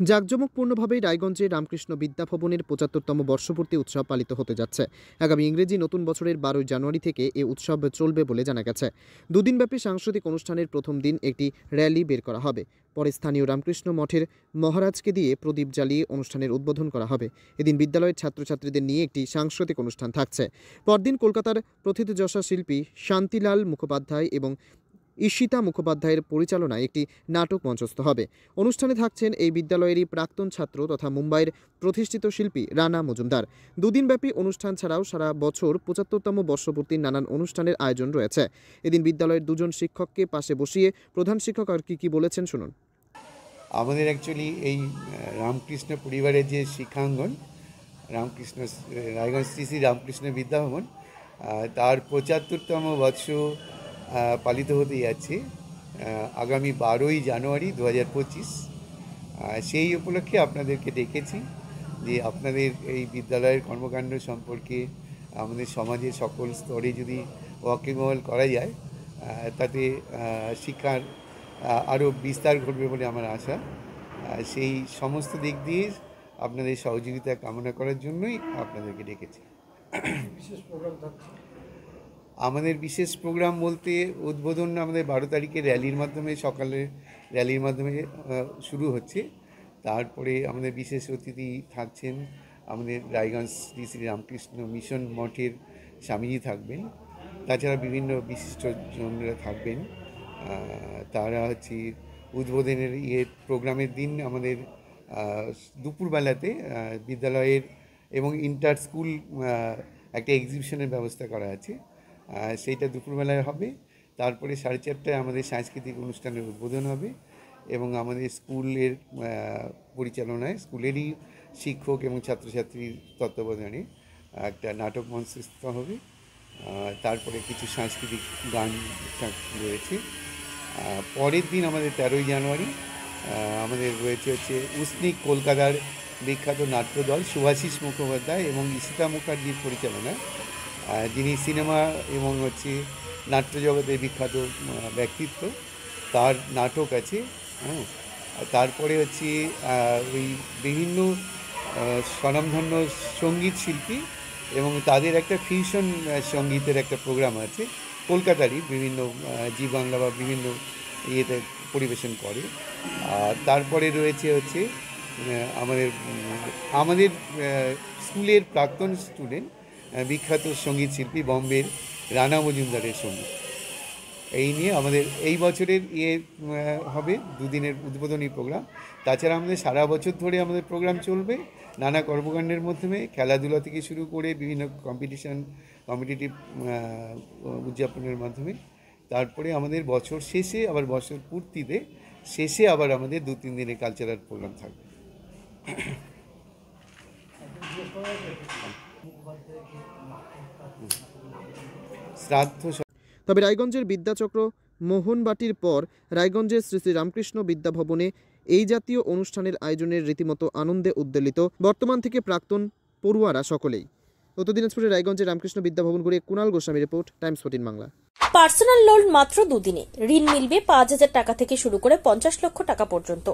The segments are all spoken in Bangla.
জাঁকজমকপূর্ণভাবে রায়গঞ্জে রামকৃষ্ণ বিদ্যাভবনের ৭৫তম বর্ষপূর্তি উৎসব পালিত হতে যাচ্ছে। আগামী ইংরেজি নতুন বছরের ১২ জানুয়ারি থেকে এ উৎসব চলবে বলে জানা গেছে। দুদিনব্যাপী সাংস্কৃতিক অনুষ্ঠানের প্রথম দিন একটি র্যালি বের করা হবে। পরে স্থানীয় রামকৃষ্ণ মঠের মহারাজকে দিয়ে প্রদীপ জ্বালিয়ে অনুষ্ঠানের উদ্বোধন করা হবে। এদিন বিদ্যালয়ের ছাত্রছাত্রীদের নিয়ে একটি সাংস্কৃতিক অনুষ্ঠান থাকছে। পরদিন কলকাতার প্রথিতযশা শিল্পী শান্তিলাল মুখোপাধ্যায় এবং ঈশিতা মুখোপাধ্যায়ের পরিচালনায় একটি নাটক মঞ্চস্থ হবে। অনুষ্ঠানে থাকছেন এই বিদ্যালয়েরই প্রাক্তন ছাত্র তথা মুম্বাইয়ের প্রতিষ্ঠিত শিল্পী রানা মজুমদার। দুদিনব্যাপী অনুষ্ঠান ছাড়াও সারা বছর ৭৫তম বর্ষপূর্তির নানান অনুষ্ঠানের আয়োজন রয়েছে। এদিন বিদ্যালয়ের দুজন শিক্ষককে পাশে বসিয়ে প্রধান শিক্ষক আর কি বলেছেন শুনুন। আমাদের অ্যাকচুয়ালি এই রামকৃষ্ণ পরিবারের যে শিক্ষাঙ্গন রামকৃষ্ণ রায়গঞ্জ শ্রী রামকৃষ্ণ বিদ্যাভবন তার ৭৫তম বর্ষ পালিত হতে যাচ্ছে আগামী ১২ই জানুয়ারি ২০২৫। সেই উপলক্ষে আপনাদেরকে ডেকেছি যে আপনাদের এই বিদ্যালয়ের কর্মকাণ্ড সম্পর্কে আমাদের সমাজের সকল স্তরে যদি ওয়াকিবহাল করা যায় তাতে শিক্ষার আরও বিস্তার ঘটবে বলে আমার আশা। সেই সমস্ত দিক দিয়ে আপনাদের সহযোগিতা কামনা করার জন্যই আপনাদেরকে ডেকেছি। আমাদের বিশেষ প্রোগ্রাম বলতে উদ্বোধন আমাদের ১২ তারিখে র্যালির মাধ্যমে সকালে র্যালির মাধ্যমে শুরু হচ্ছে। তারপরে আমাদের বিশেষ অতিথি থাকছেন আমাদের রায়গঞ্জ শ্রী শ্রী রামকৃষ্ণ মিশন মঠের স্বামীজি থাকবেন। তাছাড়া বিভিন্ন বিশিষ্টজনরা থাকবেন। তারা হচ্ছে উদ্বোধনের প্রোগ্রামের দিন আমাদের দুপুরবেলাতে বিদ্যালয়ের এবং ইন্টার স্কুল একটা এক্সিবিশনের ব্যবস্থা করা আছে, সেইটা দুপুরবেলায় হবে। তারপরে ৪:৩০টায় আমাদের সাংস্কৃতিক অনুষ্ঠানের উদ্বোধন হবে এবং আমাদের স্কুলের পরিচালনায় স্কুলেরই শিক্ষক এবং ছাত্রছাত্রীর তত্ত্বাবধানে একটা নাটক মঞ্চস্থ হবে। তারপরে কিছু সাংস্কৃতিক গান রয়েছে। পরের দিন আমাদের ১৩ই জানুয়ারি আমাদের রয়েছে উসনিক কলকাতার বিখ্যাত নাট্যদল শুভাশিস মুখোপাধ্যায় এবং ঈশিতা মুখার্জির পরিচালনায়, যিনি সিনেমা এবং নাট্যজগতের বিখ্যাত ব্যক্তিত্ব, তার নাটক আছে। তারপরে ওই বিভিন্ন স্বনামধন্য সঙ্গীত শিল্পী এবং তাদের একটা ফিউশন সঙ্গীতের একটা প্রোগ্রাম আছে কলকাতারই, বিভিন্ন জি বাংলা বা বিভিন্ন ইয়েতে পরিবেশন করে। আর তারপরে রয়েছে আমাদের স্কুলের প্রাক্তন স্টুডেন্ট বিখ্যাত সঙ্গীত শিল্পী বম্বের রানা মজুমদারের সঙ্গীত। এই নিয়ে আমাদের এই বছরের হবে দুদিনের উদ্বোধনী প্রোগ্রাম। তাছাড়া আমাদের সারা বছর ধরে আমাদের প্রোগ্রাম চলবে নানা কর্মকাণ্ডের মাধ্যমে, খেলাধুলা থেকে শুরু করে বিভিন্ন কম্পিটিটিভ উদযাপনের মাধ্যমে। তারপরে আমাদের বছর শেষে আবার বছর পূর্তিতে শেষে আবার আমাদের ২-৩ দিনের কালচারাল প্রোগ্রাম থাকবে। তবে রায়গঞ্জের বিদ্যাচক্র মোহনবাটির পর রায়গঞ্জের শ্রী শ্রী রামকৃষ্ণ বিদ্যাভবনে এই জাতীয় অনুষ্ঠানের আয়োজনের রীতিমতো আনন্দে উদ্বেলিত বর্তমান থেকে প্রাক্তন পড়ুয়ারা সকলেই। উত্তর দিনাজপুরের রায়গঞ্জের রামকৃষ্ণ বিদ্যাভবন ঘুরে Kunal Goswami report, Times 14 Bangla. Personal loan মাত্র 2 দিনে ঋণ মিলবে ৫,০০০ টাকা থেকে শুরু করে ৫০ লক্ষ টাকা পর্যন্ত।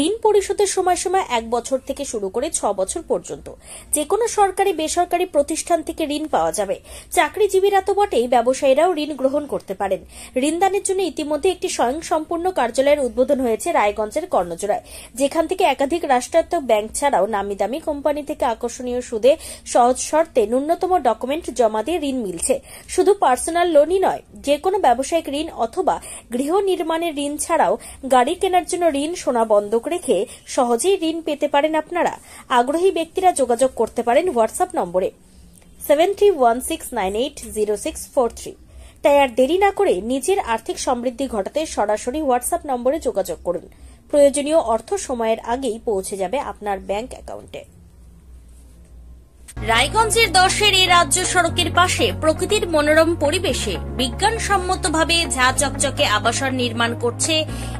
ঋণ পরিশোধের সময়সীমা 1 বছর থেকে শুরু করে 6 বছর পর্যন্ত। যে কোনো সরকারি বেসরকারি প্রতিষ্ঠান থেকে ঋণ পাওয়া যাবে। চাকরিজীবীরা তো বটেই, ব্যবসায়ীরাও ঋণ গ্রহণ করতে পারেন। ঋণদানের জন্য ইতিমধ্যে একটি স্বয়ংসম্পূর্ণ কার্যালয়ের উদ্বোধন হয়েছে রায়গঞ্জের কর্ণজোড়ায়, যেখান থেকে একাধিক রাষ্ট্রায়ত্ত ব্যাংক ছাড়াও নামি দামি কোম্পানি থেকে আকর্ষণীয় সুদে সহজ শর্তে ন্যূনতম ডকুমেন্ট জমা দিয়ে ঋণ মিলছে। শুধু পার্সোনাল লোনই নয়, যে কোনো ব্যবসায়িক ঋণ অথবা গৃহ নির্মাণের ঋণ ছাড়াও গাড়ি কেনার জন্য ঋণ, সোনা বন্ধক রেখে সহজেই ঋণ পেতে পারেন আপনারা। আগ্রহী ব্যক্তিরা যোগাযোগ করতে পারেন হোয়াটসঅ্যাপ নম্বরে 7316980643। তাই আর দেরি না করে নিজের আর্থিক সমৃদ্ধি ঘটাতে সরাসরি হোয়াটসঅ্যাপ নম্বরে যোগাযোগ করুন। প্রয়োজনীয় অর্থ সময়ের আগেই পৌঁছে যাবে আপনার ব্যাংক অ্যাকাউন্টে। রায়গঞ্জের 10-এর এই রাজ্য সড়কের পাশে প্রকৃতির মনোরম পরিবেশে বিজ্ঞানসম্মতভাবে ঝা চকচকে আবাসন নির্মাণ করছে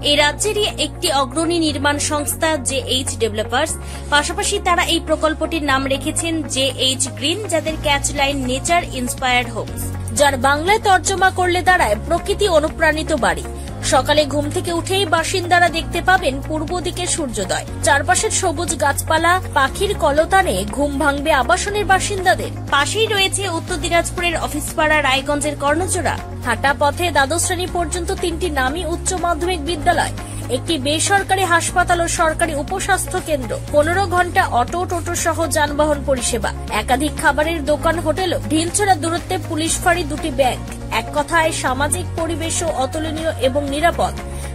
এই রাজ্যেরই একটি অগ্রণী নির্মাণ সংস্থা JH ডেভেলপার্স। পাশাপাশি তারা এই প্রকল্পটির নাম রেখেছেন JH গ্রিন, যাদের catch line nature inspired homes, যার বাংলায় তর্জমা করলে দাঁড়ায় প্রকৃতি অনুপ্রাণিত বাড়ি। সকালে ঘুম থেকে উঠেই বাসিন্দারা দেখতে পাবেন পূর্ব দিকে সূর্যোদয়। চারপাশের সবুজ গাছপালা, পাখির কলতানে ঘুম ভাঙবে আবাসনের বাসিন্দাদের। পাশেই রয়েছে উত্তর দিনাজপুরের অফিসপাড়া, রায়গঞ্জের কর্ণজোড়া। হাঁটা পথে দ্বাদশ শ্রেণী পর্যন্ত 3টি নামী উচ্চ মাধ্যমিক বিদ্যালয়, একটি বেসরকারি হাসপাতাল ও সরকারি উপস্বাস্থ্য কেন্দ্র, 15 ঘন্টা অটো, টোটো সহ যানবাহন পরিষেবা, একাধিক খাবারের দোকান, হোটেল, ঢিলছড়া দূরত্বে পুলিশ ফাঁড়ি, 2টি ব্যাংক। এক কথায় সামাজিক পরিবেশও অতুলনীয় এবং নিরাপদ।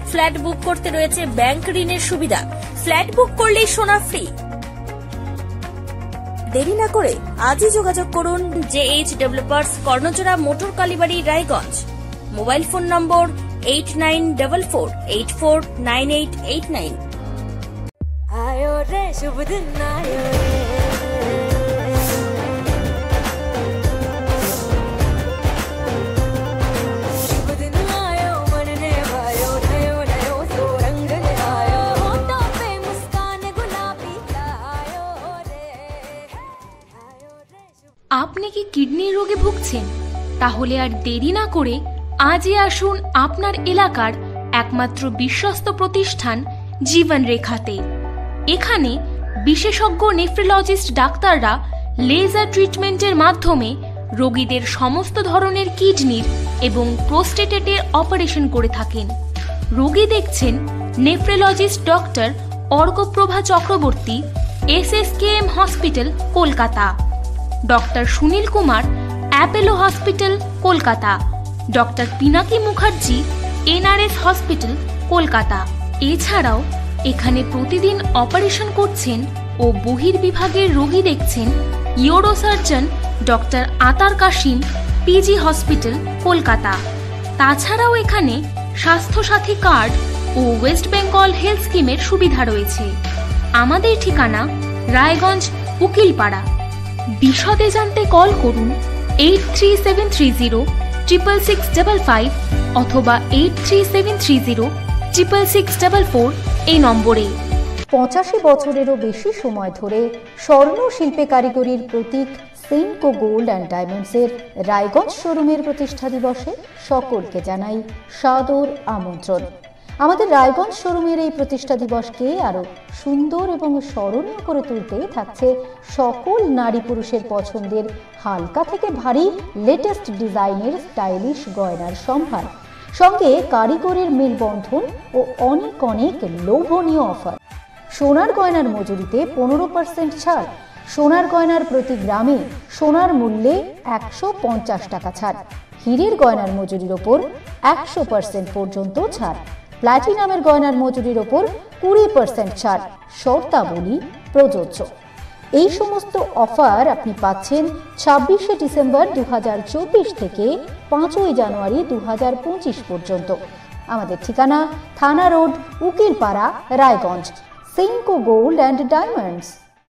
ফ্ল্যাট বুক করতে রয়েছে ব্যাংক ঋণের সুবিধা। ফ্ল্যাট বুক করলেই সোনা ফ্রি। দেরি না করে আজই যোগাযোগ করুন JH developers, Karnajora, motor Kalibari, Raiganj. Mobile phone number 8944849889। आयो रे शुभ दिन आयो रे, शुभ दिन आयो मन ने भायो, नयो नयो सो रंग ले आयो, होठों पे मुस्कान गुलाबी आयो रे, आयो रे शुभ। আপনি কি কিডনির রোগে ভুগছেন? তাহলে আর দেরি না করে আজই আসুন আপনার এলাকার একমাত্র বিশ্বস্ত প্রতিষ্ঠান জীবন রেখাতে। এখানে বিশেষজ্ঞ নেফ্রোলজিস্ট ডাক্তাররা লেজার ট্রিটমেন্টের মাধ্যমে রোগীদের সমস্ত ধরনের কিডনির এবং প্রোস্টেটের অপারেশন করে থাকেন। রোগী দেখছেন nephrologist doctor Arkaprabha Chakraborty, SSKM hospital, Kolkata. Doctor Sunil Kumar, Apollo hospital, Kolkata. Doctor Pinaki Mukherjee, NRS hospital, Kolkata. এছাড়াও এখানে প্রতিদিন অপারেশন করছেন ও বহির্বিভাগের রোগী দেখছেন ইউরোসার্জন ডক্টর আতার কাশিম, PG হসপিটাল, কলকাতা। তাছাড়াও এখানে স্বাস্থ্যসাথী কার্ড ও ওয়েস্ট বেঙ্গল হেলথ স্কিমের সুবিধা রয়েছে। আমাদের ঠিকানা রায়গঞ্জ, উকিলপাড়া। বিশদে জানতে কল করুন 8373066655 অথবা 8373066644 এই নম্বরে। 85 বছরেরও বেশি সময় ধরে স্বর্ণ শিল্পে কারিগরির প্রতীক সেনকো গোল্ড অ্যান্ড ডায়মন্ডসের রায়গঞ্জ শোরুমের প্রতিষ্ঠা দিবসে সকলকে জানাই সাদর আমন্ত্রণ। আমাদের রায়গঞ্জ শোরুমের এই প্রতিষ্ঠা দিবসকে আরো সুন্দর এবং স্মরণীয় করে তুলতে থাকছে সকল নারী পুরুষের পছন্দের হালকা থেকে ভারী লেটেস্ট ডিজাইনের স্টাইলিশ গয়নার সম্ভার, সঙ্গে কারিগরের মেলবন্ধন ও অনেক অনেক লোভনীয় অফার। সোনার গয়নার মজুরিতে 15% ছাড়, সোনার গয়নার প্রতি গ্রামে সোনার মূল্যে 150 টাকা ছাড়, হীরের গয়নার মজুরির ওপর 100% পর্যন্ত ছাড়, প্ল্যাটিনামের গয়নার মজুরির ওপর 20% ছাড়, শর্তাবলী প্রযোজ্য। এই সমস্ত অফার আপনি পাচ্ছেন 26শে ডিসেম্বর 2024 থেকে 5ই জানুয়ারি 2025 পর্যন্ত। আমাদের ঠিকানা থানা road, Ukilpara, Raiganj. Senco gold and diamonds.